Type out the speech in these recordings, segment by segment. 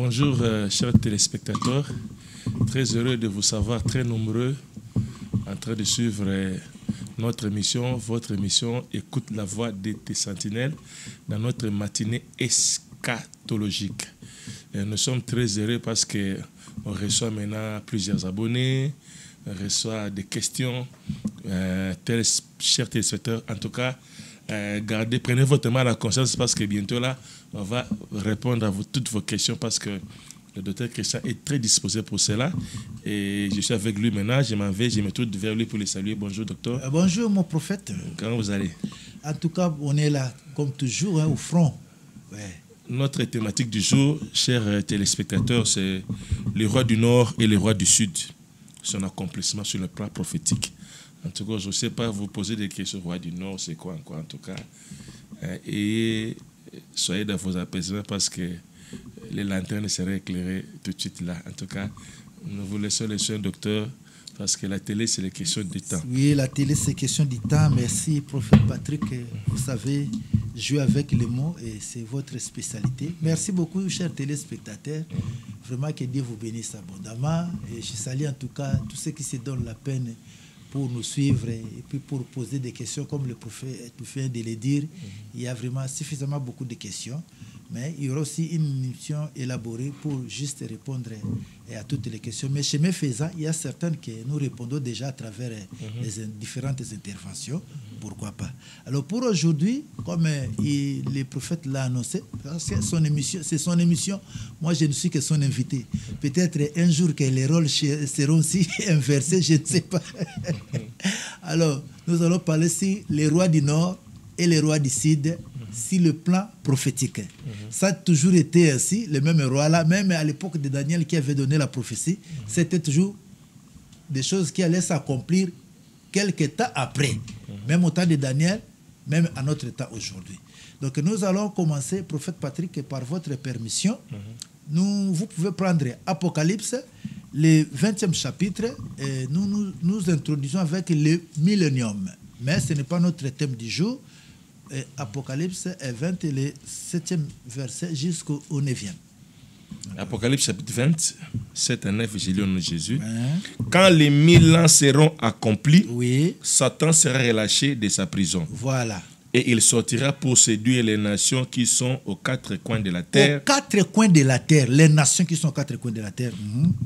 Bonjour, chers téléspectateurs. Très heureux de vous savoir très nombreux en train de suivre notre émission, votre émission Écoute la voix des sentinelles dans notre matinée eschatologique. Nous sommes très heureux parce qu'on reçoit maintenant plusieurs abonnés, on reçoit des questions. Chers téléspectateurs, en tout cas, prenez votre mal à conscience parce que bientôt là, on va répondre à toutes vos questions parce que le docteur Christian est très disposé pour cela. Et je suis avec lui maintenant, je m'en vais, je me tourne vers lui pour le saluer. Bonjour docteur. Bonjour mon prophète. Comment vous allez? En tout cas, on est là, comme toujours, au front. Ouais. Notre thématique du jour, chers téléspectateurs, c'est le roi du Nord et le roi du Sud. Son accomplissement sur le plan prophétique. En tout cas, je ne sais pas vous poser des questions. Roi du Nord, c'est quoi encore en tout cas? Et soyez dans vos apaisements parce que les lanternes seraient éclairées tout de suite là. En tout cas, nous vous laissons les soins, docteur, parce que la télé, c'est les questions du temps. Oui, la télé, c'est question du temps. Merci, prophète Patrick. Vous savez, jouer avec les mots et c'est votre spécialité. Merci beaucoup, chers téléspectateurs. Vraiment, que Dieu vous bénisse abondamment. Et je salue en tout cas tous ceux qui se donnent la peine pour nous suivre et puis pour poser des questions, comme le prophète vient de le dire. Il y a vraiment suffisamment beaucoup de questions, mais il y aura aussi une émission élaborée pour juste répondre à toutes les questions. Mais chemin faisant, il y a certaines que nous répondons déjà à travers les différentes interventions. Pourquoi pas? Alors pour aujourd'hui, comme le prophète l'a annoncé, parce que c'est son émission, moi je ne suis que son invité. Peut-être un jour que les rôles seront aussi inversés, je ne sais pas. Alors, nous allons parler sur les rois du Nord et les rois du Sud, sur le plan prophétique. Ça a toujours été ainsi, les mêmes rois-là, même à l'époque de Daniel qui avait donné la prophétie, c'était toujours des choses qui allaient s'accomplir quelques temps après, même au temps de Daniel, même à notre temps aujourd'hui. Donc nous allons commencer, prophète Patrick, par votre permission. Vous pouvez prendre Apocalypse, le 20e chapitre, et nous introduisons avec le millénium. Mais ce n'est pas notre thème du jour. Apocalypse 20, le 7e verset jusqu'au 9e. Apocalypse chapitre 20, 7 à 9, j'ai lu au nom de Jésus. Quand les 1000 ans seront accomplis, Satan sera relâché de sa prison. Voilà. Et il sortira pour séduire les nations qui sont aux quatre coins de la terre. Aux quatre coins de la terre, les nations qui sont aux quatre coins de la terre.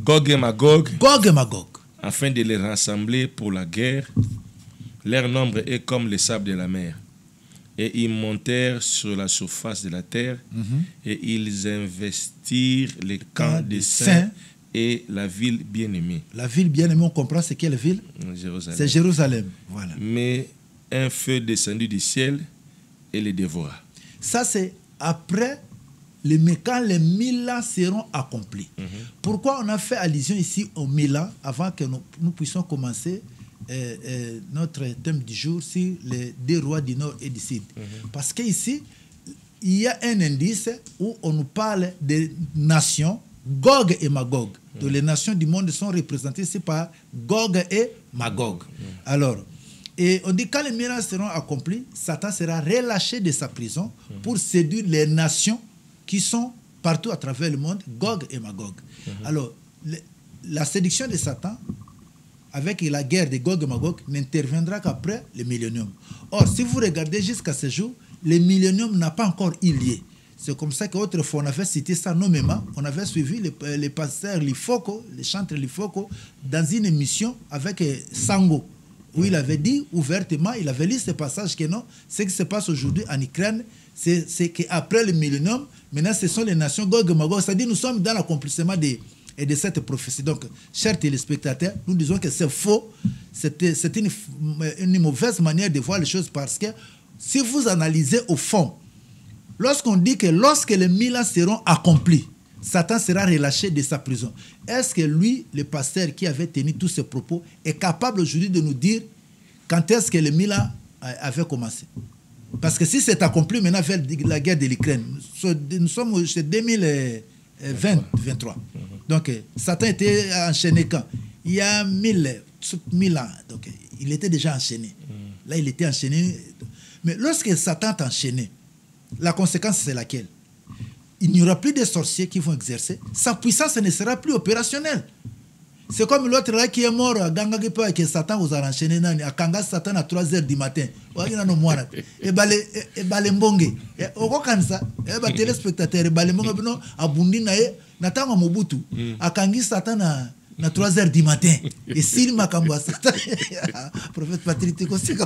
Gog et Magog. Gog et Magog. Afin de les rassembler pour la guerre. Leur nombre est comme le sable de la mer. Et ils montèrent sur la surface de la terre. Et ils investirent les camps des saints et la ville bien-aimée. La ville bien-aimée, on comprend c'est quelle ville? Jérusalem. C'est Jérusalem. Voilà. Mais un feu descendu du ciel et les dévora. Ça, c'est après quand les 1000 ans seront accomplis. Pourquoi on a fait allusion ici aux 1000 ans avant que nous puissions commencer notre thème du jour sur les deux rois du Nord et du Sud? Parce qu'ici, il y a un indice où on nous parle des nations, Gog et Magog. Donc, les nations du monde sont représentées ici par Gog et Magog. Alors, et on dit quand les miracles seront accomplis, Satan sera relâché de sa prison pour séduire les nations qui sont partout à travers le monde, Gog et Magog. Alors, la séduction de Satan avec la guerre de Gog et Magog n'interviendra qu'après le millénium. Or, si vous regardez jusqu'à ce jour, le millénium n'a pas encore eu lieu. C'est comme ça qu'autrefois, on avait cité ça nommément. On avait suivi les pasteurs Lifoko, les chantres Lifoko, dans une émission avec Sango, où il avait dit ouvertement, il avait lu ce passage que non, ce qui se passe aujourd'hui en Ukraine, c'est qu'après le millénium, maintenant ce sont les nations Gog et Magog. C'est-à-dire nous sommes dans l'accomplissement de cette prophétie. Donc, chers téléspectateurs, nous disons que c'est faux. C'est une mauvaise manière de voir les choses parce que si vous analysez au fond, lorsqu'on dit que lorsque les 1000 ans seront accomplis, Satan sera relâché de sa prison. Est-ce que lui, le pasteur qui avait tenu tous ces propos, est capable aujourd'hui de nous dire quand est-ce que les 1000 ans avaient commencé? Parce que si c'est accompli maintenant vers la guerre de l'Ukraine, nous sommes chez 2023. Donc, Satan était enchaîné quand? Il y a 1000 ans. Donc, il était déjà enchaîné. Là, il était enchaîné. Mais lorsque Satan est enchaîné, la conséquence, c'est laquelle? il n'y aura plus de sorciers qui vont exercer. Sa puissance ne sera plus opérationnelle. C'est comme l'autre là qui est mort à Gangagipa et que Satan vous a enchaîné à Kanga Satan à 3h du matin. Et balembonge. Au Kansa, et téléspectateur, et balembonge, à Bundina, Natama Mobutu, à Kangi Satan à 3h du matin. Et s'il m'a camboua Satan, prophète Patrick Tikosika.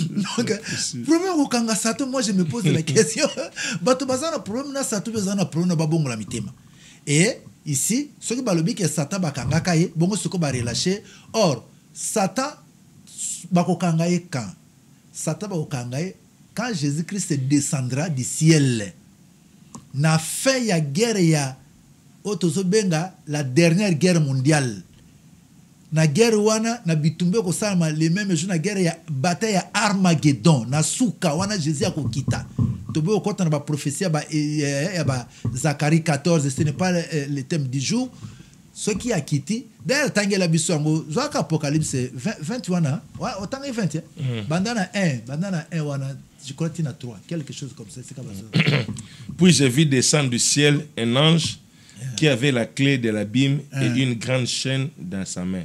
Donc, problème au Kanga Satan, moi je me pose la question. Bato Bazana, problème na Satan, Bazana, problème Babongo la mitema. Et ici, ce qui balobi que Satan bakanga kaye, bongo ce ko ba relâcher. Or, Satan bakokangaye quand? Satan bakokangaye quand Jésus-Christ descendra du ciel. Na fin ya guerre ya otozo benga la dernière guerre mondiale. Na guerre wana na bitumbe ko salma les mêmes jours na guerre ya bataille ya Armageddon na suka wana Jésus akokita. Tobo okota na ba prophétie ba Zacharie 14, ce n'est pas le thème du jour. Ce qui a quitté d'ailleurs tangela biso ngo zaka Apocalypse 21 ouais autant 20 bandana 1 wana je crois qu'il y en a 3 quelque chose comme ça c'est comme ça. Puis j'ai vu descendre du ciel un ange qui avait la clé de l'abîme et une grande chaîne dans sa main.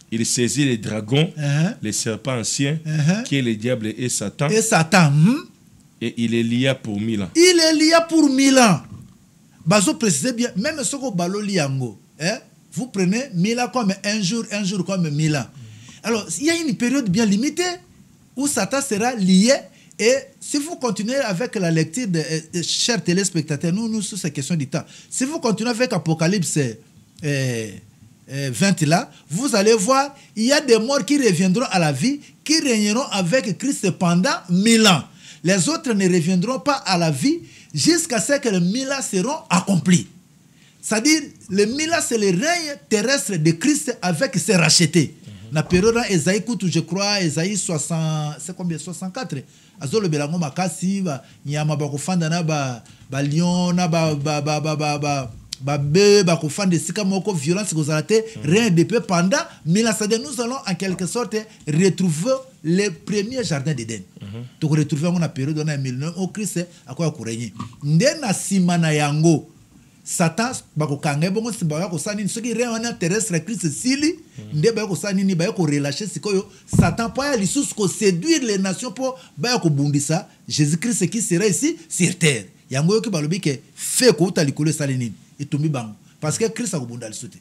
Il saisit les dragons, les serpents anciens, qui est le diable et Satan. Et il est lié pour 1000 ans. Il est lié pour 1000 ans. Bazo précisez bien, même ce que balo liango, vous prenez 1000 ans comme un jour comme 1000 ans. Alors, il y a une période bien limitée où Satan sera lié. Et si vous continuez avec la lecture de chers téléspectateurs, nous sur ces questions du temps, si vous continuez avec Apocalypse 20 là, vous allez voir, il y a des morts qui reviendront à la vie, qui régneront avec Christ pendant 1000 ans. Les autres ne reviendront pas à la vie jusqu'à ce que les 1000 ans seront accomplis. C'est-à-dire, les 1000 ans, c'est le règne terrestre de Christ avec ses rachetés. La période Esaïe Koutou, je crois, Esaïe 60, c'est combien 64. Azolo belango makasi ba nyama ba kofanda na ba lion na ba be ba kofanda sika moko violence kozalate rien de peu pendant 1000 ans. Nous allons en quelque sorte retrouver les premiers jardins d'Éden. Tu retrouver on a période on a 1000 au Christ akwa kurenya ndena simana yango Satan bakokanga bongo simba ko sani soki réunion terrestre Christ sili nde ba ko sani ni ba ko relâcher sikoyo Satan pa ya lisusu ko séduire les nations pour ba ko bundisa Jésus-Christ qui sera ici sur terre yango yoki balobi ke fait ko utalikolo salini etumbi bango parce que Christ a ko bunda lisuté.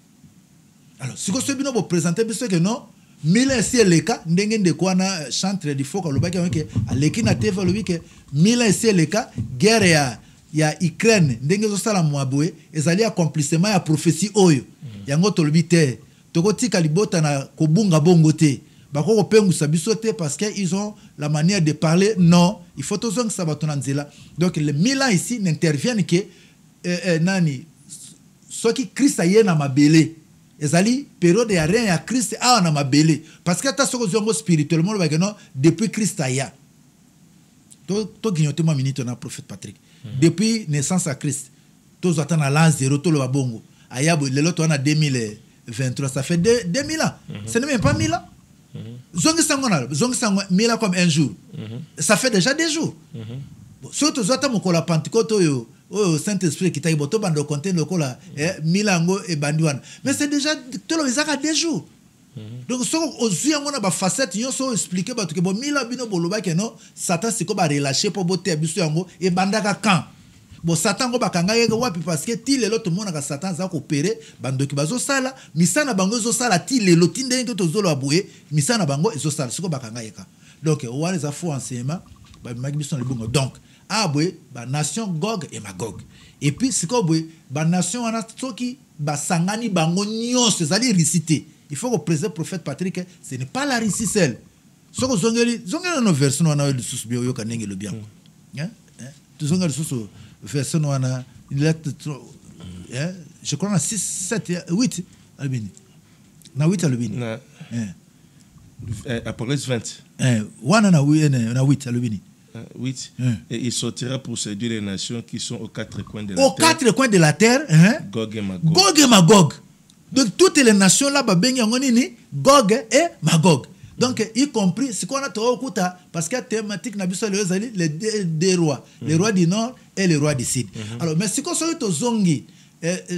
Alors siko so bino bo présenter biso que non 1000 ans c'est le cas ndenge ndeko na chantre du foka lobaki ke aleki na tv lobi ke 1000 ans c'est le cas guerre ya Ukraine ndenge zo sala mwabwe ezali accomplissement ya prophétie oyo yango tolobi te tokotika libota na kobunga bongo te bako kopengusa biso te parce que ils ont la manière de parler non il faut tozong sabato na nzela. Donc les 1000 ans ici n'interviennent que nani soki Christ aye na mabele ezali période ya rien ya Christ a na mabele parce que ta soko zongo spirituellement le bagano depuis Christ aya to ginyote ma minute na prophète Patrick. Depuis naissance à Christ, tous attendent à l'an 0, tout le babongo. Ayabo, le lot on a 2023, ça fait 2000 ans. Ce n'est même pas 1000 ans. Zongi sango 1000 ans comme un jour. Ça fait déjà des jours. Surtout, zota moko la Pentecôte au Saint-Esprit qui t'a dit boto bando compter le cola 1000 ans et banduan. Mais c'est déjà tout le bizarre des jours. Donc so ozuya ngona ba facette yo so expliquer ba to ke bo 1000 ans bino boloba ke no Satan siko ba relâcher pour bote biso yango e bandaka quand bo Satan go bakanga yeke wapi parce que ti lelo to mona ka Satan za ko opérer bandoki bazo sala misana bango zo sala ti lelo tinde que to zolo aboué misana bango ezo sala siko bakanga yeka. Donc wale za faux enseignement ba magi biso le bongo. Donc aboué ba nation Gog et Magog et puis siko aboué ba nation wana soki ba sangani bango nyonso ezali réciter. Il faut que le président prophète Patrick, ce n'est pas la Russie seule. Ce que zongeli no version wana le sous bio yoka nenge le bien. Hein? Tu zongeli sous version wana je crois na 6 7 8 albini. Na 8 albini. Apocalypse 20. Wana na 8 albini. 8. Et il sortira pour séduire les nations qui sont aux quatre coins de la terre. Aux quatre coins de la terre, Gog et Magog. Gog et Magog. Donc toutes les nations là, Gog et Magog. Donc, y compris ce qu'on a trouvé parce qu'il y a thématique les deux rois, les rois du nord et les rois du sud. Alors, mais si on soit au zongi,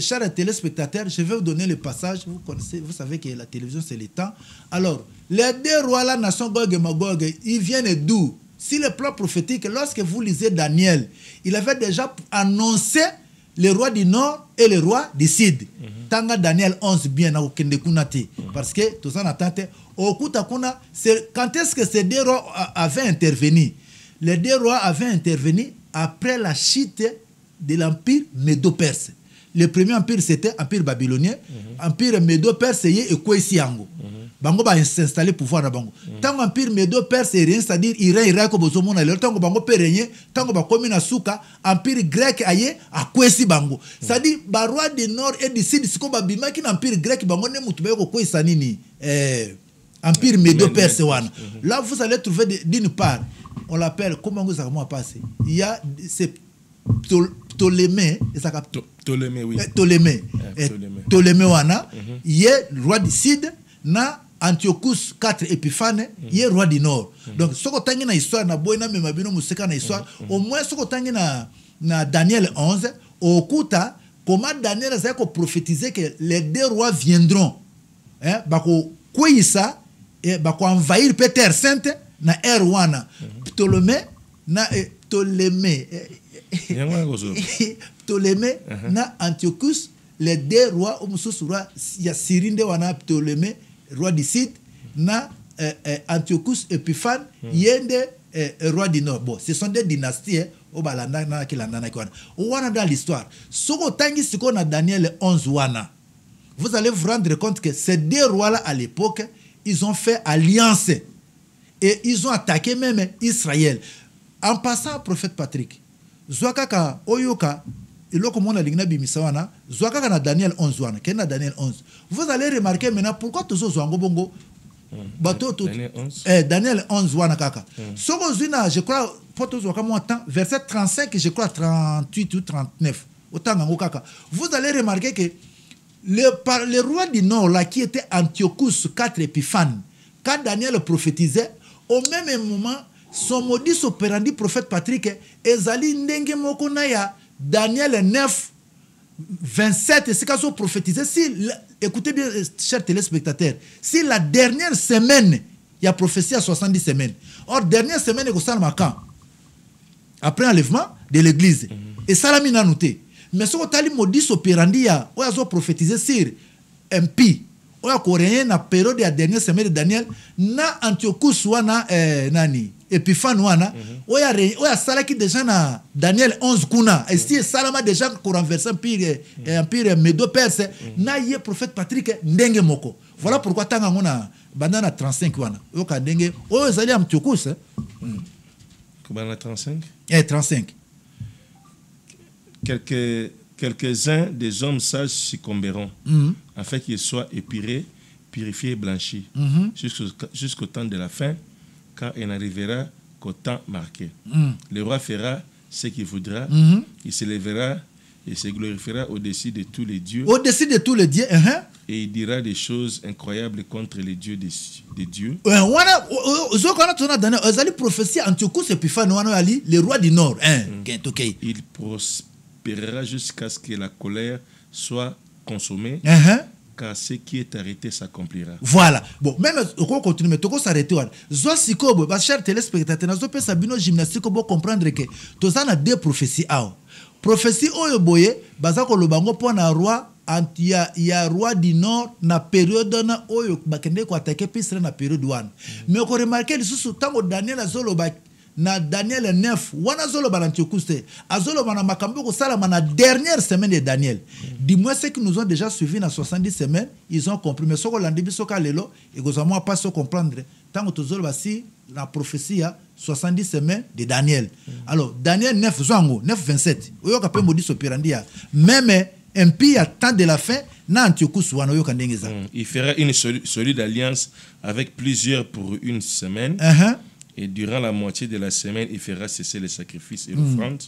chers téléspectateurs, je vais vous donner le passage. Vous connaissez, vous savez que la télévision, c'est le temps. Alors, les deux rois, la nation Gog et Magog, ils viennent d'où? Si le plan prophétique, lorsque vous lisez Daniel, il avait déjà annoncé les rois du nord et les rois du sud. Tanga Daniel 11 bien na okende kunati parce que tout ça n'attente okuta kuna c'est quand est-ce que ces deux rois avaient intervenu? Les deux rois avaient intervenu après la chute de l'empire médo-perse. Le premier empire c'était empire babylonien, empire médo-perse yé ekwesi yango. Bango ba s'installer pouvoir na bango. Tant empire médo-perse est rien, c'est-à-dire Iran ko bozomona le tango bango perenye, tango ba komi na suka, empire grec aye akwesi bango. C'est-à-dire ba roi du nord et du sud siko ba bimaki na empire grec bango ne mutu ba ko kwesa nini empire médo-perse wana. Là vous allez trouver d'une part, on l'appelle comment vous avez passé. Il y a c'est Ptolémée, Ptolémée, oui. Ptolémée wana, il est roi du sud na Antiochus 4 Épiphane, il est roi du nord. Donc, ce qu'on a dans l'histoire, na boina me mabino museka na histoire, au moins ce qu'on a na Daniel 11, au kuta, comment Daniel a prophétisé que les deux rois viendront, hein, bako kouissa et bako envahir Terre Sainte na Erwana, Ptolémée na Ptolémée. Ptolémée na Antiochus, les deux rois, il y a Cyrine de wana Ptolémée, roi du sud, na Antiochus Épiphane, yende roi du nord. Bon, ce sont des dynasties, au balanda na kilanda kwana. Wana dans l'histoire. Soko tangi siko na Daniel 11 wana. Vous allez vous rendre compte que ces deux rois là à l'époque, ils ont fait alliance et ils ont attaqué même Israël. En passant au prophète Patrick, Zwakaka Oyoka, iloko mona lingna bimisawana, Zwakaka na Daniel 11 wana, kena Daniel 11. Vous allez remarquer maintenant pourquoi tous ces zwango bongo Daniel 11 wana kaka. Soko zina, je crois poto zwaka mo temps verset 35 je crois 38 ou 39. Autant ngo kaka. Vous allez remarquer que le roi du nord là qui était Antiochus 4 Épiphane, quand Daniel prophétisait, au même moment son modus operandi prophète Patrick ezali ndenge moko na ya Daniel 9 27 c'est quand prophétisé. Si écoutez bien chers téléspectateurs, si la dernière semaine il y a prophétie à 70 semaines. Or dernière semaine au Salma quand après enlèvement de l'église et salamina noté. Mais ce que modus operandi ya oyazo prophétisé sur MP oya coréen na période de la dernière semaine de Daniel na Antiochus wana nani Épiphane wana oya salaki déjà na Daniel 11 kuna et si salama déjà ko renverser empire médo-perse na yé prophète Patrick ndenge moko. Voilà pourquoi tanga ngona bandana 35 wana oka ndenge oyo zali Antiochus Comment 35 35 quelques-uns des hommes sages succomberont afin qu'ils soient épurés, purifiés et blanchis jusqu'au temps de la fin, car il n'arrivera qu'au temps marqué. Le roi fera ce qu'il voudra, il se lèvera et se glorifiera au-dessus de tous les dieux. Au-dessus de tous les dieux, et il dira des choses incroyables contre les dieux des dieux. Le roi du nord. Il prospérera jusqu'à ce que la colère soit consommée. Car ce qui est arrêté s'accomplira. Voilà. Bon, même on continue, mais on s'arrête. Zoa sikobo, chers téléspectateurs, nous avons sabino gymnastique pour comprendre que tous en a deux prophéties. Prophétie oyo boye, bazako lobango pour na roi, ya roi du nord na période na oyo bakende ko attaquer pisre na période one. Mais on remarque que sous tango Daniel azolo ba na Daniel 9 wana zolo ba Antiochus azolo ba na makambo ko sala na dernière semaine de Daniel. Dis-moi ceux qui nous ont déjà suivis dans 70 semaines, ils ont compris mais soko landi biso ka lelo et gozamo pas se comprendre tango tozolo ba si la prophétie a 70 semaines de Daniel. Alors Daniel 9 zango 9 27. Oyo ka pe modus operandi ya même MP à temps de la fin na Antiochus wana oyo ka ndengeza. Il fera une solide alliance avec plusieurs pour une semaine. Et durant la moitié de la semaine, il fera cesser les sacrifices et l'offrande.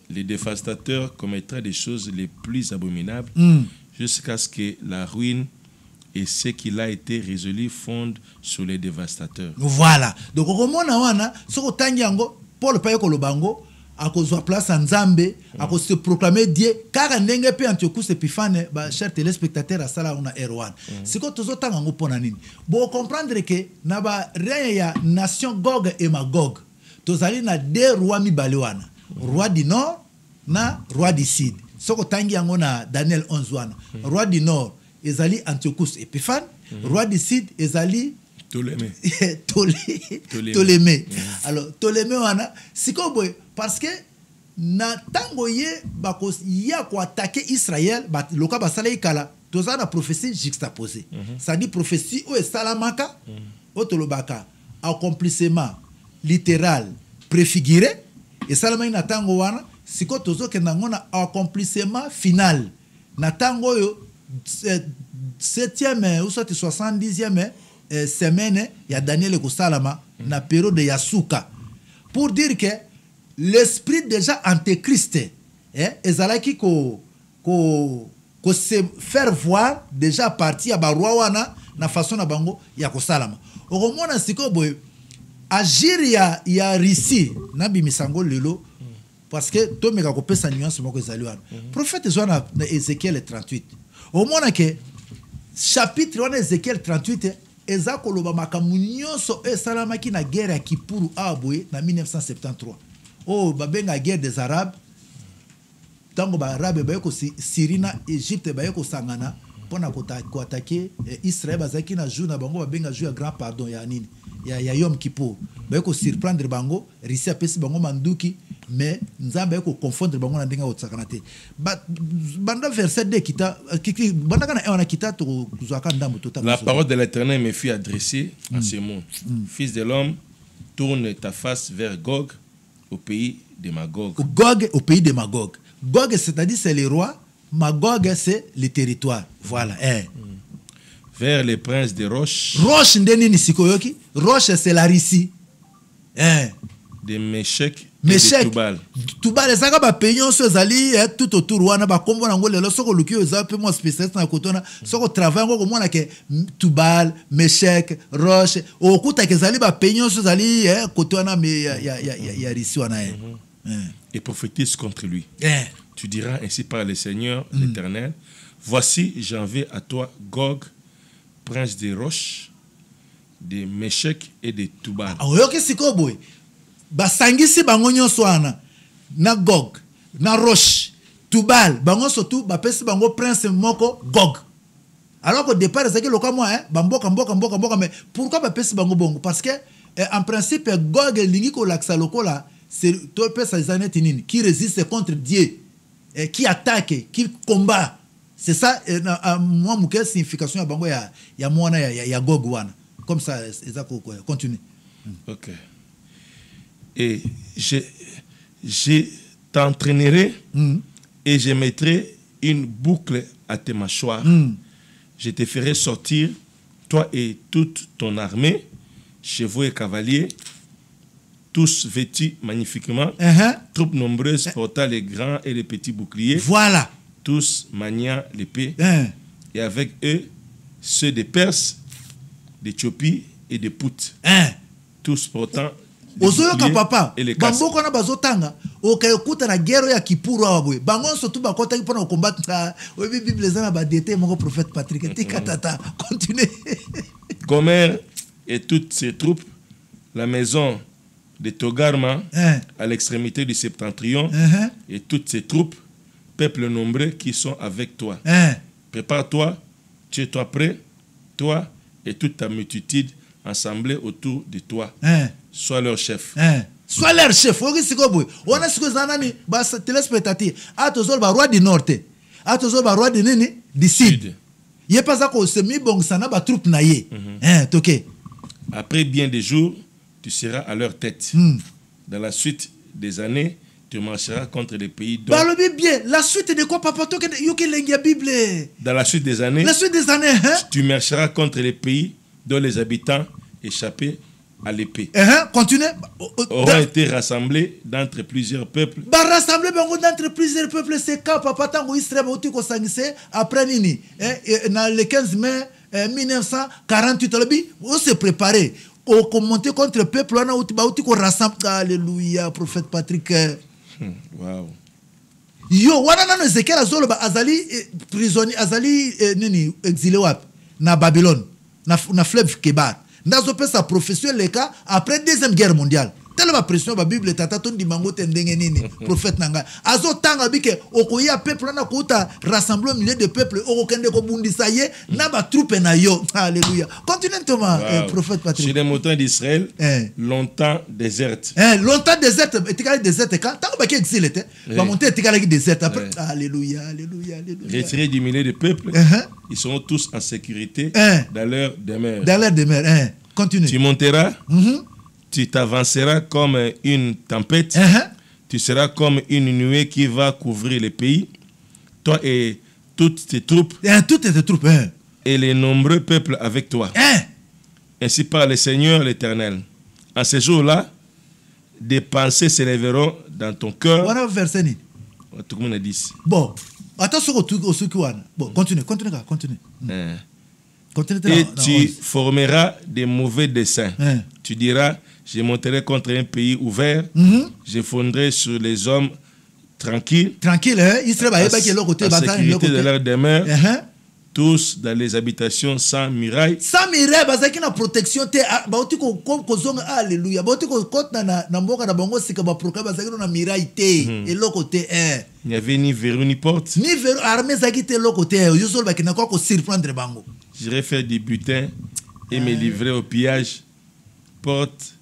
Les dévastateurs commettra des choses les plus abominables jusqu'à ce que la ruine et ce qu'il a été résolu fonde sur les dévastateurs. Voilà. Donc, okomona wana, soko tangi yango, Paul paye kolobango, akozwa place en Nzambe, se proclamer Dieu, car ndenge pe Antiochus Epiphanes, ba chers téléspectateurs à sala on a Erwan. C'est quoi tozo tanga ngo pona nini? Bon comprendre que na ba rien ya nation Gog et Magog. Tozali na deux rois mibale wana. Roi du Nord na roi du Sud. Soko tangi yango na Daniel 11 wana. Roi du Nord ezali Antiochus Epiphanes, roi du Sud ezali Ptolémée. Alors Ptolémée wana siko boy parce que na tango ye bakos ya ko attaquer Israël ba loka basala ikala toza na prophétie juxtaposée. Ça dit prophétie o esalamaka o tolobaka accomplissement littéral préfiguré et salama na tango wana siko tozo ke na accomplissement final na tango yo 7e ou soit 70e semaine ya Daniel Kosalama na période de Yasuka pour dire que l'esprit déjà antéchrist ezalaki ko se faire voir déjà parti ya baroi wana na façon na bango ya Kosalama okomona siko boy agir ya Russie na bimisango lelo parce que to meka ko pesa nuance moko ezali wana prophète zwana na Ézéchiel 38 okomona que chapitre wana Ézéchiel 38 eza koloba makambo nyonso esalamaki na guerre ya Kipuru aboye na 1973 babenga guerre des Arabes tango Arabe baye ko Syrie na Égypte baye ko sangana pona ko attaquer Israël bazaki na jour na bango babenga jour ya grand pardon ya nini ya Yom Kippur baye ko surprendre bango Russie apesi bango manduki mais Nzambe ko confondre bango na ndinga otsakana te banda verset 2 kita banda kana ona kita to kuzwaka ndambo total. La parole de l'Éternel me fut adressée en ces mots. Fils de l'homme, tourne ta face vers Gog au pays de Magog. Gog au pays de Magog. Gog c'est-à-dire c'est les rois, Magog c'est les territoires. Voilà. Vers les princes des roches. Roche ndeni ni sikoyoki. Roche c'est la Russie. De Meshek et de Tubal. Tubal ezaka ba peyon so ezali tout autour wana ba kombo na ngolelo soko luki eza pe mo spécialiste na kotona soko travail ngo komona ke Tubal, Meshek, Roche okuta ke ezali ba peyon so ezali kotona me ya Russie wana et prophétise contre lui. Tu diras ainsi par le Seigneur l'Éternel, voici j'envoie à toi Gog, prince des roches, de Meshek et de Tubal. Oyoki sikoboy basangisi bango nyonso wana na Gog na Roche Tubal bango surtout bapesi bango prince moko Gog alors qu'au départ ezaki loka moi bamboka mais pourquoi bapesi bango bongo parce que en principe Gog lingi ko laksa lokola c'est to pesa zanet nini qui résiste contre Dieu qui attaque qui combat c'est ça moi muke signification ya bango ya mwana ya Gog wana comme ça ezako continue. OK. Et je t'entraînerai et je mettrai une boucle à tes mâchoires. Je te ferai sortir, toi et toute ton armée, chevaux et cavaliers, tous vêtus magnifiquement, troupes nombreuses portant les grands et les petits boucliers, voilà, tous maniant l'épée, et avec eux ceux des Perses, d'Éthiopie et de Pout, tous portant ozoyoka papa bamboko na bazotanga okayokuta na guerre ya Kipuru abwe bango surtout bakota pona combattre obi bible zana ba dété mon prophète Patrick tikatata continue. Gomer et toutes ses troupes, la maison de Togarma à l'extrémité du septentrion et toutes ses troupes, peuple nombreux qui sont avec toi. Prépare-toi, tiens-toi prêt, toi et toute ta multitude assemblés autour de toi. Sois leur chef. Sois leur chef. On a ce que zanani, bas téléspectateur. Atozol ba roi du nord. Atozol ba roi du nini du sud. Yé pas ça ko semi bon sana ba troupe na ye. Toké. Après bien des jours, tu seras à leur tête. Dans la suite des années, tu marcheras contre les pays dont... Parle bien. La suite de quoi, papa? Bible. Dans la suite des années, tu marcheras contre les pays dont les habitants échappés à l'épée continue. Auront été rassemblés d'entre plusieurs peuples. Rassemblés d'entre plusieurs peuples, c'est quand papa tango Israël après nini dans le 15 mai 1948 on s'est préparé on commenté contre le peuple on a rassemble. Alléluia prophète Patrick. Wow. Yo wana nano Ezekiel azolo ba azali prisonnier azali nini exilé wapi na Babylone na fleuve Kébar ndazo pe sa profession le cas après deuxième guerre mondiale tellement pression ba Bible tata ton di mango tendenge nini prophète nanga azo tanga bike okoya peuple na kuta rassembler au milieu de peuple okokende ko bundisa ye na ba troupe na yo. Alléluia. Continue Thomas. Prophète Patrick. Chez les montagnes d'Israël longtemps déserte. Longtemps déserte etikali déserte quand tango ba ki exilé te ba monter etikali déserte après. Alléluia alléluia alléluia. Retirés du milieu de peuple ils seront tous en sécurité dans leur demeure. Dans leur demeure. Continue. Tu monteras tu t'avanceras comme une tempête, tu seras comme une nuée qui va couvrir le pays, toi et toutes tes troupes, et les nombreux peuples avec toi. Ainsi parle le Seigneur l'Éternel. En ce jour-là, des pensées s'élèveront dans ton cœur. Voilà verset. Tout le monde a dit. Bon, attention au Sukuan. Bon, continue. Et tu formeras des mauvais desseins. Tu diras, je monterai contre un pays ouvert, je fondrai sur les hommes tranquilles, en sécurité de leur demeure, tous dans les habitations sans muraille. Sans muraille, bazaki na protection te bauti ko kozonga alléluia. Bauti ko kota na mboka na bango sika ba programme bazaki na muraille te eloko te Il n'y avait ni verrou ni porte. Ni verrou armée zaki te eloko te yo sol ba kina ko surprendre bango. J'irai faire du butin et me livrer au pillage. Porte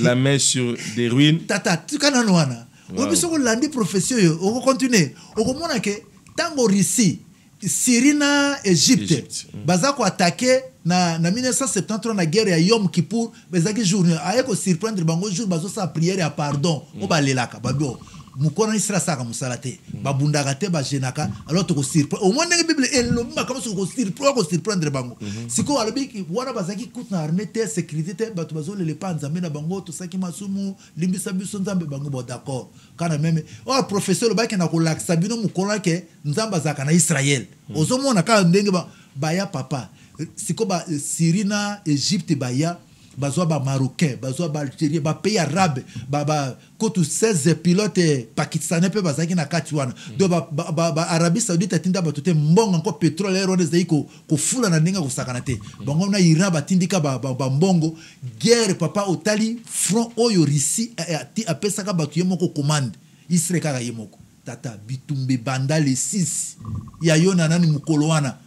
la main sur des ruines. Tata, tu kana noana. O biso ko landi profession yo, o continuer. O ko mona ke tango Russie, Syrie na Égypte. Baza ko attaquer na 1973 na guerre ya Yom Kippour, bazaki journée aye ko surprendre bango jour bazo sa prière ya pardon. O balelaka babio. Mukona isra saka musalate babundaka te ba jenaka alors to ko surprendre au moins ngi bible elo makama ko surprendre bango siko alobiki wana bazaki kutna armée te sécurité te batu bazole le panza mena bango to saki masumu limbisa biso nzambe bango bo d'accord kana meme o professeur lo baki na ko laksa bino mukona ke nzamba zaka na Israël ozomona ka ndenge ba ya papa siko ba Syrie na Égypte ba ya bazoa ba marocain bazoa ba algérien ba pays arabe ba kotu 16 pilotes pakistanais pe bazaki na kati wana do ba Arabie Saoudite tinda batote mbongo ko pétrole ero zai ko fula na ndinga ko sakana te bango na Iran batindika ba mbongo guerre papa otali front oyo Russie apesa ka batu yemoko commande Israël kaka yemoko tata bitumbe banda le 6 ya yona nani mukolo wana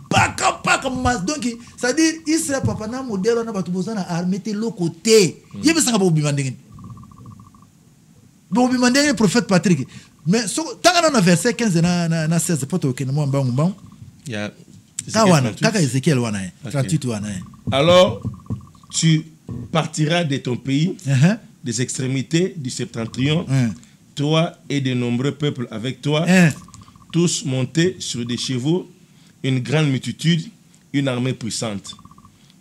paka mas donc ça dire Israël papa na modèle na batu bozana armée te loko te yebe sanga bo bimandenge prophète Patrick mais so tanga na verset 15 na 16 poto ke mo mbangu mbangu ya kaka Ezekiel wana 38 wana. Alors tu partiras de ton pays des extrémités du septentrion, toi et de nombreux peuples avec toi, tous montés sur des chevaux, une grande multitude, une armée puissante.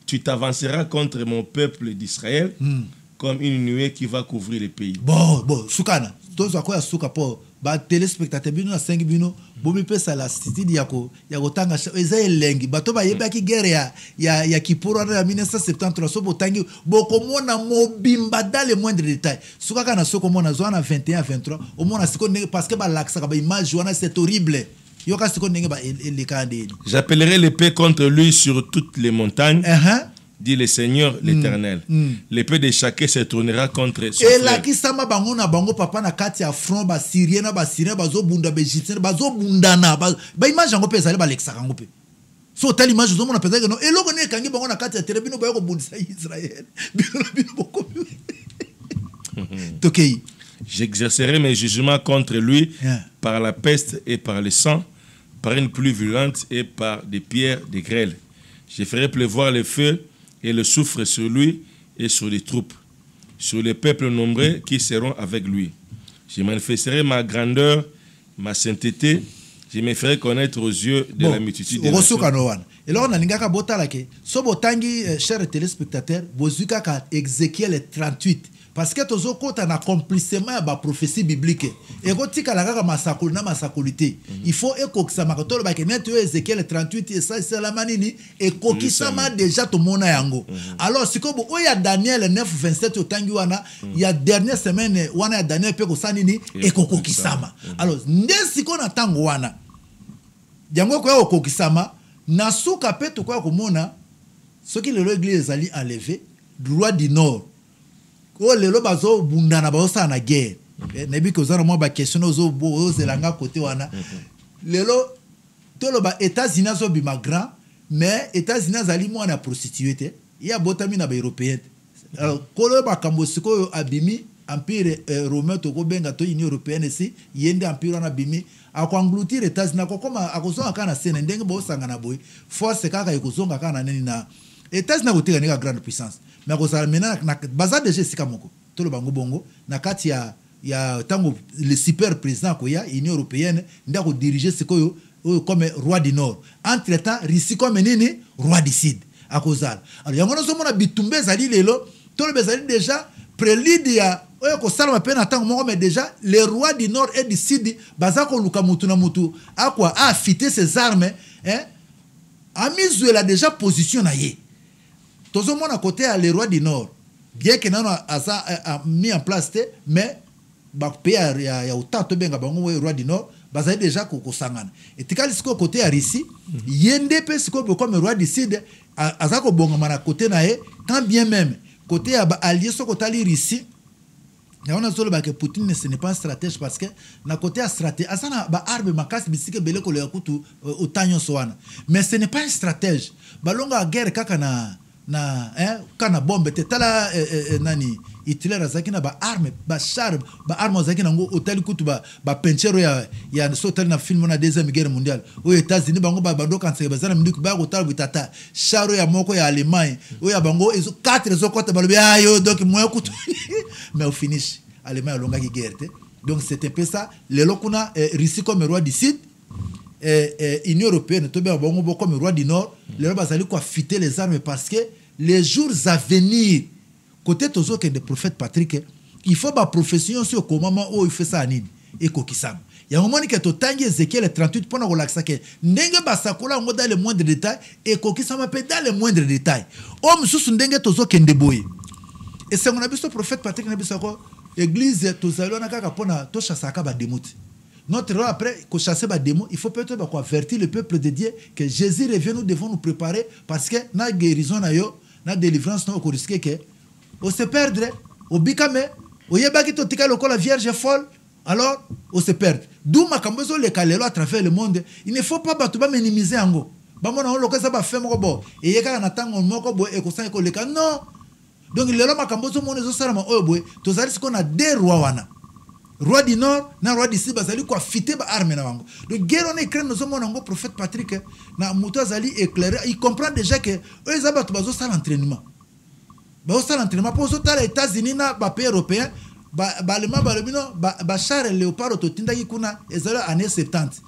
Tu t'avanceras contre mon peuple d'Israël comme une nuée qui va couvrir le pays. Bon, soukana. Tous quoi souka po ba téléspectateur bino na 5 bino bomi pesa la cité yako tanga ezaye lengi bato ba yeba ki guerre ya Kippour na 1973 so botangi bokomona mobimba dans les moindres détails souka kana soko mona zona 21 23 au mona siko parce que ba laksa ba image wana c'est horrible. J'appellerai l'épée contre lui sur toutes les montagnes, dit le Seigneur l'Éternel. L'épée de chacun se tournera contre son frère. J'exercerai mes jugements contre lui par la peste et par le sang, par une pluie violente et par des pierres de grêle. Je ferai pleuvoir le feu et le soufre sur lui et sur les troupes, sur les peuples nombreux qui seront avec lui. Je manifesterai ma grandeur, ma sainteté, je me ferai connaître aux yeux de la multitude des nations. Et là, on a l'ingaka botala ke so botangi chers téléspectateurs, bozuka ka Ézéchiel 38 parce que tozo kota un accomplissement ya ba prophétie biblique et kotika la kaka masakoli na masakolité il faut ekokisama ko tolo ba ke net Ézéchiel 38 et ça c'est la manini ekokisama déjà to mona yango alors sikobo oya Daniel 9:27 otangi wana ya dernière semaine wana ya Daniel pe ko sanini ekokokisama alors nde siko na tango wana yango ko ekokisama na suka pe to ko komona soki lelo église ali enlevé droit du nord ko lelo bazo bundana bazo na guerre nebi ko zana mo ba question ozo zelanga côté wana lelo tolo ba États-Unis zo bima grand mais États-Unis ali mo na prostituée ya botami na ba européen alors ko le ba kambo siko abimi empire romain to ko benga to union européenne si yende empire na bimi akwanglutir États-Unis ko koma akozonga kana sene ndenge bo sangana boy force kaka ikozonga kana neni na États-Unis ko tega ni grande puissance mais ko sala mena na baza déjà sika moko to lo bango bongo na kati ya tango le super président ko ya union européenne ndako diriger sikoyo comme roi du nord entre temps Russie comme nini roi du sud akozala alors yango no mona bitumbe zali lelo to lo bezali déjà prélude ya oyo ko sala pe na tango moko mais déjà les rois du nord et du sud baza ko luka mutu na mutu akwa a affûter ses armes a mis la déjà position na ye tozo mona côté à les rois du nord bien que nano a mis en place mais ba pays ya utato benga bango roi du nord bazali déjà ko sangana et tikali siko côté à Russie yende pe siko comme roi du sud azako bonga mana côté na ye quand bien même côté à allié soko tali Russie ya on a solo ba que Poutine ce n'est pas un stratège parce que na côté à stratège asana ba arme makasi bisike bele ko le kutu otanyo soana mais ce n'est pas un stratège balonga guerre kaka na kana bombe te tala nani Hitler azaki na ba arme ba char ba arme azaki na ngo hôtel kutu ba penchero ya so tali na film na deuxième guerre mondiale aux États-Unis bango ba bando kanse bazana minduku ba ko tala bitata charo ya moko ya Allemagne oya bango ezo 4 zo kota balobi ayo donc moi kutu mais au finish Allemagne longa ki guerre te donc c'était peu ça les lokuna Russie comme roi du sud Union européenne to bien bon comme roi du nord les rois bazali quoi fitter les armes parce que les jours à venir côté tozo que des prophètes Patrick il faut ba profession sur comment il fait ça nini et kokisam ya moment que to tangi Ézéchiel 38 pona relaxa que ndenge basakola ngo dans les moindres détails et kokisama pe dans les moindres détails o mususu ndenge tozo que ndeboye et c'est mon abiso prophète Patrick na biso ko église tozalo na kaka pona to chasaka ba demuti. Notre rôle après, qu'on chasse les démons, il faut peut-être avertir le peuple de Dieu que Jésus revient, nous devons nous préparer parce que na guérison, na délivrance, on risque que on se perdre, on bicame, on y a pas qui tika la Vierge folle, alors on se perd. D'où ma cambozo le calelo à travers le monde, il ne faut pas battre, minimiser en go. Bamona on loka ça va faire mon et y a quand on attend on moko boy et qu'on s'en le cas non. Donc le roi ma cambozo mon ezo salama oboy, tous les qu'on a des rois wana. Roi du nord na roi du sud bazali quoi fitter ba arme na wango donc guerre on écrit nous sommes ngo prophète Patrick na muto azali éclairer il comprend déjà que eux ils abattent bazo ça l'entraînement pour ça les États-Unis na ba pays européen ba allemand ba lebino ba char léopard to tindaki kuna ezala année 70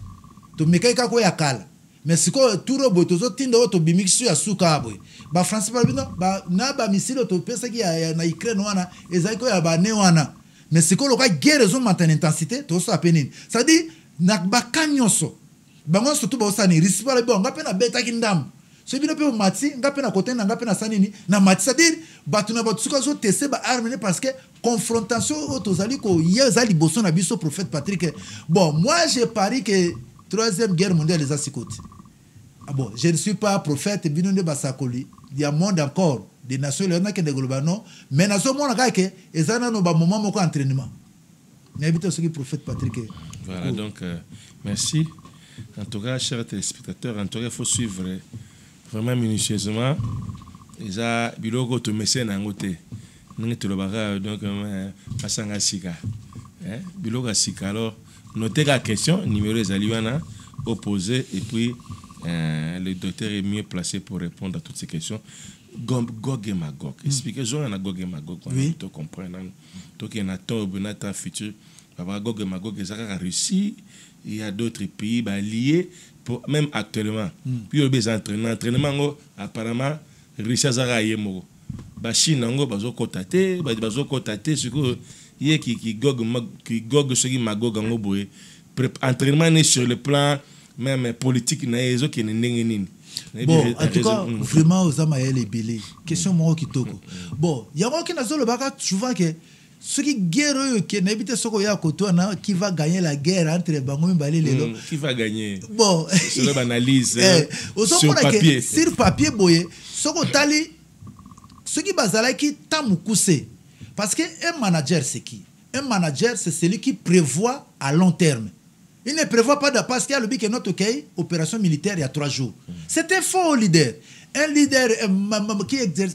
to mekaika ko yakala mais siko turo boto zo tinda to bimixu ya suka boy ba français ba lebino ba na ba missile to pesa ki ya na Ukraine wana ezali ko ya ba ne wana mais c'est que la guerre est en intensité, tout ça pénine. Ça dit, n'a pas cagnoso. Bango surtout ba osani, risque pas le bon, n'a pas na beta kindam. Ce qui ne peut mati, n'a pas na côté, n'a pas na sanini, na mati. Ça dit, batuna batsuka zo tese ba arme parce que confrontation autozali ko yezali boson na biso prophète Patrick. Bon, moi j'ai pari que troisième guerre mondiale les asikote. Ah bon, je ne suis pas prophète, binonde basakoli. Il y a monde encore des nations là qui global mais nation mon ka ke ezana no ba moment moko entraînement n'habite ce qui prophète Patrick voilà donc merci en tout cas chers téléspectateurs en tout cas il faut suivre vraiment minutieusement eza biloko to message na ngote ngi to lobaka donc pasanga sika biloko sika alors notez la question numéro ezali wana opposé et puis le docteur est mieux placé pour répondre à toutes ces questions. Gog et Magog. Expliquez-nous à Gog et Magog. Tu comprends. Donc il y a un temps où notre futur, Gog et Magog, ils ont réussi. Il y a d'autres pays liés, même actuellement. Puis il y a des entraînements. Apparemment, Russie a ba Chine ngo bazo kotate ce que yé qui gogue ce qui magog ngo boye entraînement né sur le plan même politique na ezo qui nini. Bon, en tout cas, vraiment, aux Amaël et Billy. Question moi qui toko. Bon, il y a moi qui n'a pas le bac souvent que ceux qui guerrent qui n'habitent ce qu'il y a côté qui va gagner la guerre entre Bango et Balé Lelo. Qui va gagner? Bon, sur l'analyse sur papier. Sur papier, boye. Ce qu'on tali, ce qui bazala qui tamoukoussé. Parce que un manager c'est qui? Un manager c'est celui qui prévoit à long terme. Il ne prévoit pas de parce qu'il y a le but que notre opération militaire il y a 3 jours. C'est un faux leader. Un leader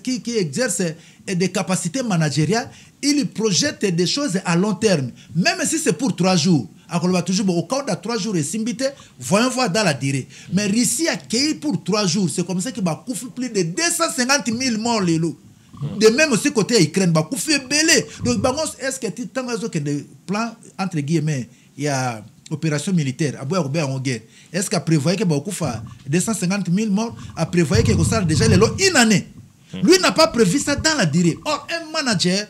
qui exerce des capacités managériales, il projette des choses à long terme. Même si c'est pour 3 jours. On va toujours au cas de 3 jours et simbité, voyons voir dans la durée. Mais Russie a accueilli pour 3 jours. C'est comme ça qu'il va couvrir plus de 250 000 morts les loups. De même aussi côté Ukraine, va couvrir belé. Donc est-ce que tu as des plans entre guillemets, il y a opération militaire, en guerre. Est-ce qu'à prévoir que beaucoup fa 250 000 morts, à prévoir que ça déjà les lots une année. Lui n'a pas prévu ça dans la durée. Or un manager,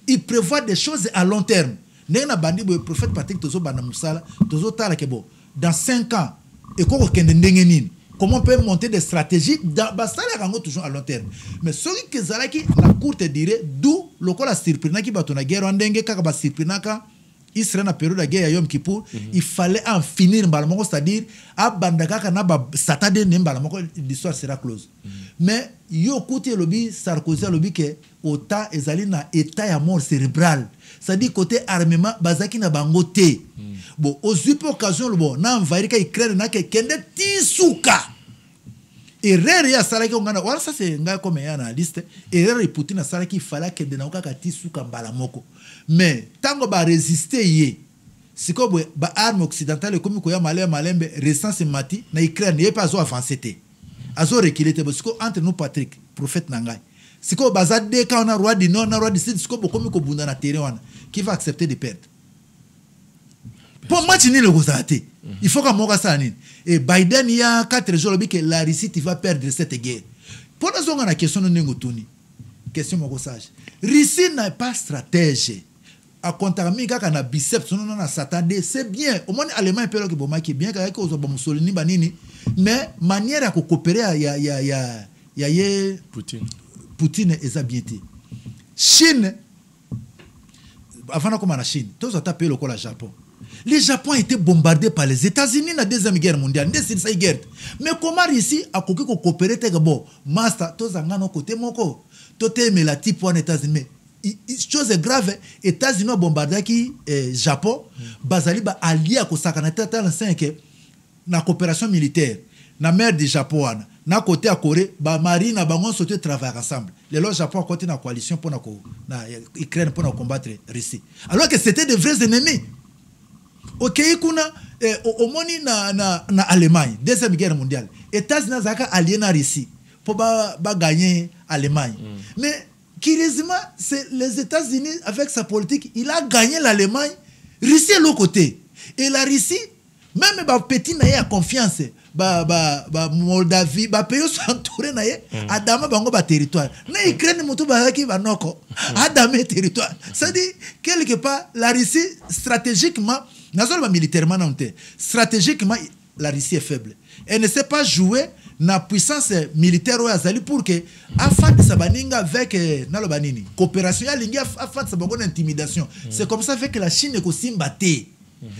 il prévoit des choses à long terme. N'ena bandi le prophète Patrick Tozo bana musala, Tozo tala ke bo dans 5 ans et comment on peut monter des stratégies dans basala rango toujours à long terme. Mais celui qui zalaki la courte durée d'où lokola surprenant qui batona guerre ndenge kaka ba surprenant ka Israël na période de guerre Yom Kippour, il fallait en finir balamoko, c'est-à-dire à bandaka na ba satade ne balamoko, l'histoire sera close. Mais yo côté lobby Sarkozy lobby que autant ezali na état ya mort cérébral, c'est-à-dire côté armement bazaki na bangote. Bon aux occasions bon na envahir ka Ukraine na ke kende tisuka. Erreur ya salaki ngana wala ça c'est nga comme ya na liste erreur Poutine na salaki il fallait que de na ka tisuka balamoko. Mais tant qu'on va résister yé si ko ba arme occidentale comme ko ya malembe récent ce mati na Ukraine n'est pas avancé té azo reculer té parce que entre nous Patrick prophète nangai si ko bazade ka on a roi du nord na roi du sud si ko comme ko bunda na terrain wana qui va accepter de perdre pour match ni le gozate il faut que moka ça ni et Biden il y a 4 jours que la Russie va perdre cette guerre pour nous on a question nengo tuni question moko sage Russie n'est pas stratège à contaminer kaka na biceps non na satade c'est bien au moins allemand peut que bon qui bien que ozo ba Mussolini banini mais manière à coopérer ya Poutine ezabieté Chine avant comme la Chine tous ont tapé le col à Japon. Le Japon a été bombardé par les États-Unis dans la deuxième guerre mondiale c'est guerre mais comment ici à coopérer te bon master tous en ngano côté moko toté mais la type en États-Unis chose grave États-Unis bombardé qui Japon bazali ba allié à kosakana tata 5 na coopération militaire na mer du Japon na côté à Corée ba marine na bangon sauter travailler ensemble les lois Japon côté na coalition pour na Ukraine pour combattre Russie alors que c'était de vrais ennemis. OK kuna au moni na Allemagne deuxième guerre mondiale États-Unis zaka allié na Russie pour ba gagner Allemagne mais curieusement, c'est les États-Unis, avec sa politique, il a gagné l'Allemagne, Russie est l'autre côté. Et la Russie, même les petits n'ayant confiance, Moldavie, les pays sont entourés, Adama bango ba territoire. Na Ukraine mutu ba ki ba noko. Adama territoire. Ça dit quelque part la Russie stratégiquement, n'a militairement non stratégiquement la Russie est faible. Elle ne sait pas jouer na puissance militaire ou azali pour que afin de sabaninga avec nalobanini coopération ya lingi afin de sabango intimidation. C'est comme ça fait que la Chine ko simbate.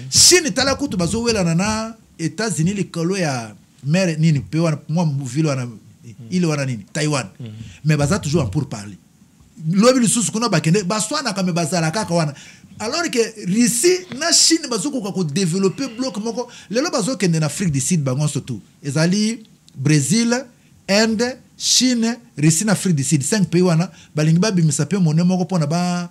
Chine tala kutu bazo wela na États-Unis le kolo ya mer nini pe wana moi ville wana ile wana nini Taïwan. Mais baza toujours en pour parler. Lobi lisusu kuna bakende baswana kame bazala kaka wana. Alors que Russie na Chine bazo ko développer bloc moko lelo bazo kende na Afrique du Sud bangon surtout. Ezali Brésil, Inde, Chine, Russie, Afrique du Sud, 5 pays wana balingi ba bimisa pe monnaie moko pona ba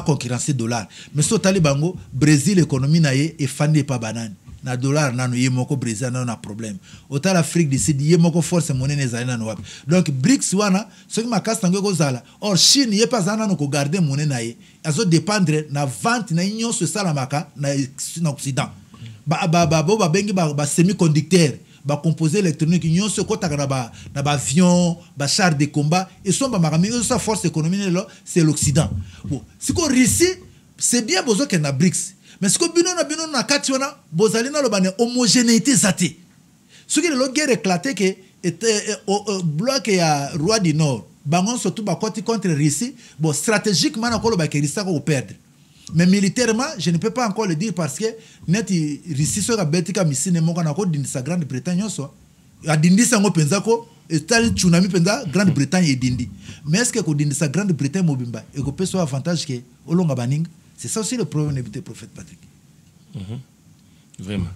concurrencer dollar. Mais so tali bango Brésil économie na ye e fandi pa banane. Na dollar nanu ye moko Brésil na na problème. Autant l'Afrique du Sud ye moko force monnaie nezali na wapi. Donc BRICS wana ce qui makasta ngo zala. Or Chine ye pas zana no ko garder monnaie na ye. Azo dépendre na vente na nyonso salamaka na Occident. Ba bengi ba semi-conducteur ba composé électronique union ce côté na ba avion ba char de combat et son ba marami sa force économique là c'est l'Occident. Bon si ko Russie c'est bien besoin que na BRICS mais si ko bino na kati wana bozali na lo ba homogénéité zate ce qui le guerre éclaté que était au bloc ya roi du Nord bangon surtout ba côté contre Russie bon stratégiquement na ko lo ba que Russie ko perdre. Mais militairement, je ne peux pas encore le dire parce que net Russie sera betika misine monga na ko dindisa Grande-Bretagne so a dindisa ngo penza ko etali tsunami penza Grande-Bretagne et dindi. Mais est-ce que ko dindisa Grande-Bretagne mobimba et ko peut avantage que olonga baning? C'est ça aussi le problème du prophète Patrick. Vraiment.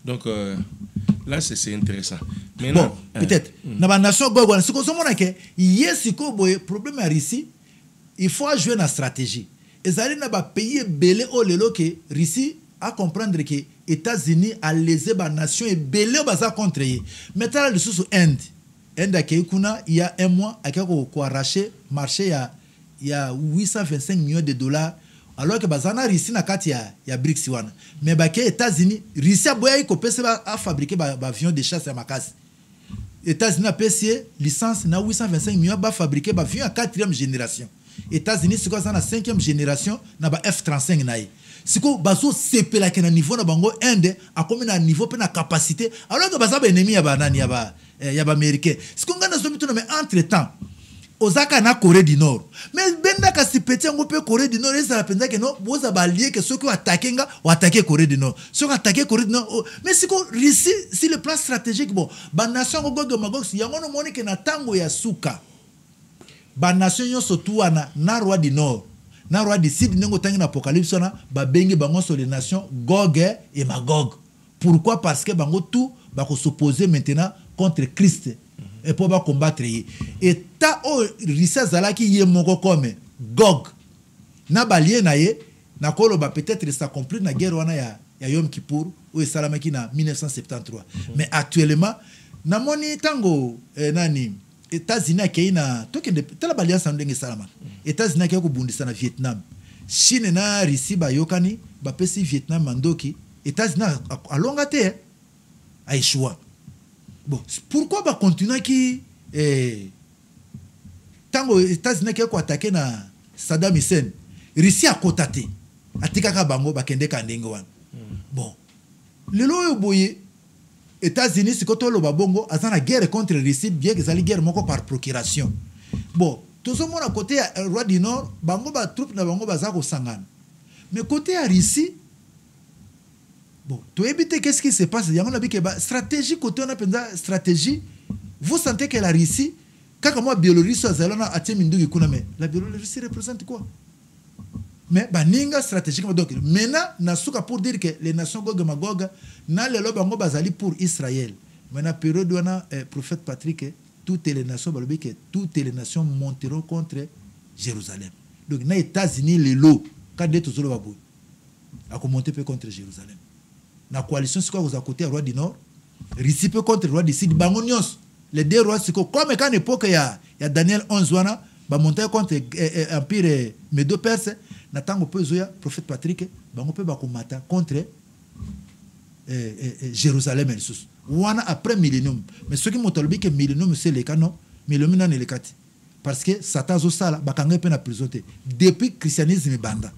Donc là c'est intéressant. Maintenant, bon, peut-être na ba nation gogo ce ko so mona que yes ko boy problème à Russie, il faut jouer na stratégie. Ezali na ba pays belé o lelo que Russie à comprendre que États-Unis a lésé ba nation et belé baza contre ye. Maintenant le sous Inde a kuna il y a un mois a ko arraché marché il y a 825 millions de dollars alors que bazana Russie na kati ya BRICS wana. Mais ba ke États-Unis Russie boya ko pese a fabriquer ba avion de chasse à makasi. États-Unis a payé licence na 825 millions ba fabriquer ba avion à 4e génération. États-Unis c'est quoi ça na 5e génération na ba F-35 naï. C'est quoi baso CP là qui na niveau na bango Inde a comme na niveau pe na capacité alors que baza ba ennemi ya ba nani ya ba américain. C'est qu'on gana somi mais entre-temps Osaka na Corée du Nord. Mais benda ka si petit ngo pe Corée du Nord ça penza que non boza ba lié que ceux qui attaquer nga ou attaquer Corée du Nord. Ceux qui attaquer Corée du Nord mais c'est quoi Russie si le plan stratégique bon ba nation go go magok si yango no moni que na tango ya suka ba nation yo surtout na roi du Nord na roi du Sud nengo tangi na apocalypse na ba bengi bango sur les nations Gog et Magog. Pourquoi? Parce que bango tout ba ko s'opposer maintenant contre Christ et pour ba combattre et ta o Russie zalaki ye moko comme Gog na balie na ye na kolo ba peut-être ça conclut na guerre wana ya Yom Kippour ou esalamaki na 1973 mais actuellement na moni tango nani États-Unis a na toke de tala balia sandenge salama États-Unis a ko bundisa na Vietnam Chine na Russie ba yokani ba pesi Vietnam mandoki États-Unis a longa te a échoué. Bon pourquoi ba continuer qui tango États-Unis a ko attaquer na Saddam Hussein Russie a kotate atikaka bango ba kende kandenge wan bon lelo yo boye États-Unis c'est quand le babongo a une guerre contre Russie bien que ça guerre moko par procuration. Bon, tout ce monde à côté roi du Nord, bango ba troupe na bango ba zako sangana. Mais côté à Russie bon, tu éviter qu'est-ce qui se passe, il y a on a dit que stratégie côté on a pensa stratégie. Vous sentez que la Russie quand moi Biélorussie azalana atemindu kuna mais la Biélorussie représente quoi? Mais baninga stratégiquement donc maintenant nasuka pour dire que les nations Gog et Magog na le lobango bazali pour Israël maintenant période wana prophète Patrick toutes les nations balobi que toutes les nations monteront contre Jérusalem donc na États-Unis les lots quand de tous le babou a monter contre Jérusalem na coalition c'est quoi vous à côté roi du Nord Russie peut contre roi du Sud bangonios les deux rois c'est comme quand époque il y a Daniel 11 wana ba monter contre empire Médo-Perse na tango pe zoya prophète Patrick bango pe ba komata contre Jérusalem et sous wana après millénium mais ce qui motolobi que millénium c'est le canon millénium na le kati parce que Satan zo sala bakanga pe na prison te depuis christianisme banda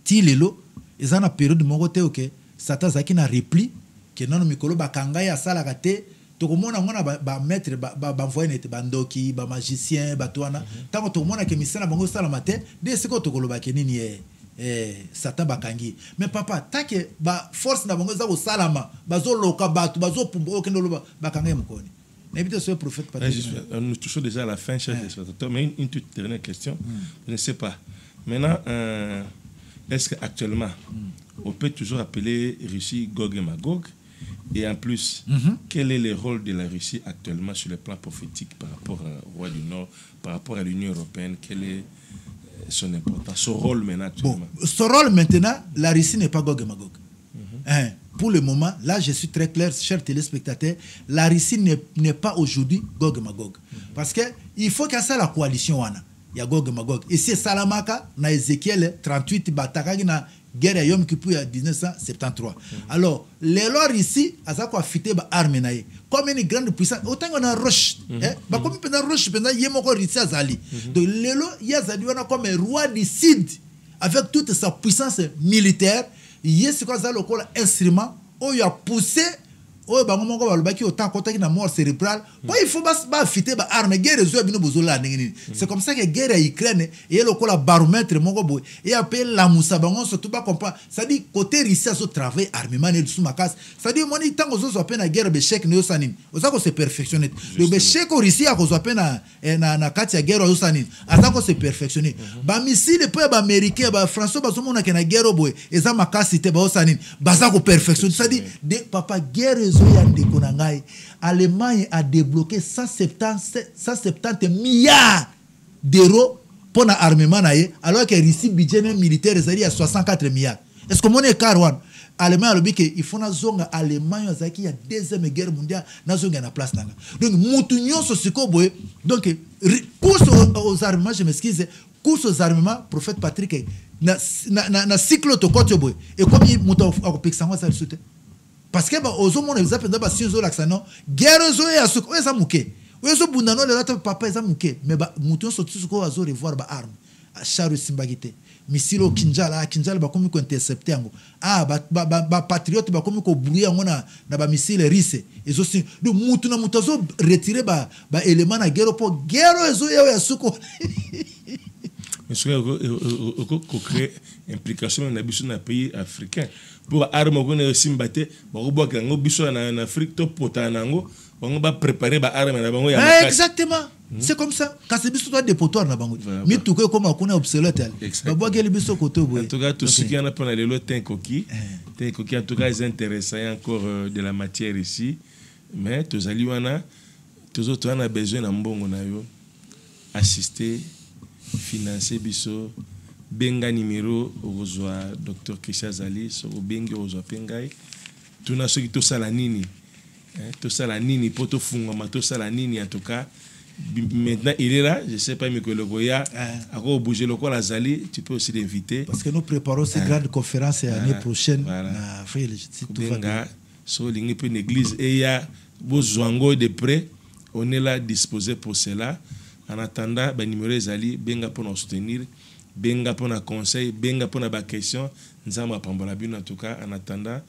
ti lelo ezana période moko te OK Satan zaki na repli que non mikolo bakanga ya sala kate to komona ngona ba maître ba envoyer net bandoki ba magicien ba toana tango to komona ke misana bango sala matin de seko to koloba ke nini Satan bakangi mais papa take ba force na bango za ko salama bazo loka batu bazo pumbo okendo loba bakanga mkoni na bito ce prophète Patrick. Nous touchons déjà à la fin chers spectateurs mais une toute dernière question je ne sais pas maintenant est-ce que actuellement on peut toujours appeler Russie Gog et Magog? Et en plus, quel est le rôle de la Russie actuellement sur le plan prophétique par rapport au roi du Nord, par rapport à l'Union européenne? Quelle est son importance, son rôle maintenant actuellement? Bon, son rôle maintenant, la Russie n'est pas Gog et Magog. Pour le moment, là je suis très clair, chers téléspectateurs, la Russie n'est pas aujourd'hui Gog et Magog. Parce qu'il faut qu'il y ait ça la coalition. ya Gog et Magog. Ici Salamaka na Ézéchiel 38 batakaki na guerre ya Yom Kippur ya 1973. Alors les lors ici azako afité ba arme na ye comme une grande puissance autant on a roche ba comme pena roche pena yemoko ritsi azali. Donc lelo yazali wana comme un roi du Sud avec toute sa puissance militaire, yes quoi ça le instrument où il a poussé. Oh, bah, mon gars, le autant contact na mort cérébrale. Il faut pas fitter ba arme guerre c'est comme ça que guerre à Ukraine et le la baromètre mon gars et appelle la moussa bangon surtout pas comprendre. Ça dit côté Russie so travail armement et sous ma casse. Ça dit mon temps aux autres peine guerre be chèque ne sanin. Osa ko se perfectionner. Le be chèque au Russie a ko so peine na katia guerre au sanin. Asa ko se perfectionner. Ba missile pe ba américain ba français ba so mona ke na guerre boy et ça ma casse te ba au sanin. Ba ça ko perfectionner. Ça dit papa guerre Allemagne a débloqué 170 milliards d'euros pour l'armement, alors que Russie budget militaire est à 64 milliards. Est-ce que mon écart Allemagne a dit qu'il faut que l'Allemagne il y a deuxième guerre mondiale dans la place. Donc, Moutounion Sosikoboé, donc, course aux armements, je m'excuse, course aux armements, prophète Patrick, na cycle autocote, et comme il mouton a coupé ça, ça le soutient. Parce que aux hommes on les appelle d'abord si on l'accent guerre zo ya suko eza muke wezo bundano le lata papa eza muke mais ba muton so tsuko azo revoir ba arme charu simbagite misilo kinjala ba komi ko intercepter yango ba patriote ba komi ko brouiller yango na ba misile rise ezo si do mutu na mutazo retirer ba élément na guerre pour guerre zo ya suko mais ce que créer implication na biso na pays africain pour arme ko na simbate ba ko boka ngo biso na Afrique to pota nango on va préparer ba arme na bango ya exactement c'est comme ça quand c'est biso toi dépotoir na bango mi tout que comme on a obsolète ba boka le biso côté boy en tout cas tout ce qui en a pendant le lot coquille en tout cas c'est intéressant encore de la matière ici mais tous aliwana tous autres on a besoin na mbongo na yo assister financer biso benga numéro ozwa Dr Kisha Zali so bengi ozwa pengai tuna soki to sala nini poto funga to sala nini en tout cas maintenant il est là je sais pas mais que le goya a bouger le la Zali tu peux aussi l'inviter parce que nous préparons cette grande conférence l'année prochaine na avril benga so lingi pe l'église et ya bozwango de près on est là disposé pour cela. En attendant, ben numéro Zali, benga pour nous soutenir, benga pour nos conseils, benga pour nos questions. Nous allons apprendre en tout cas. En attendant,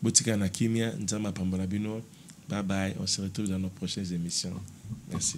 botika na kimia, nous allons apprendre. Bye bye. On se retrouve dans nos prochaines émissions. Merci.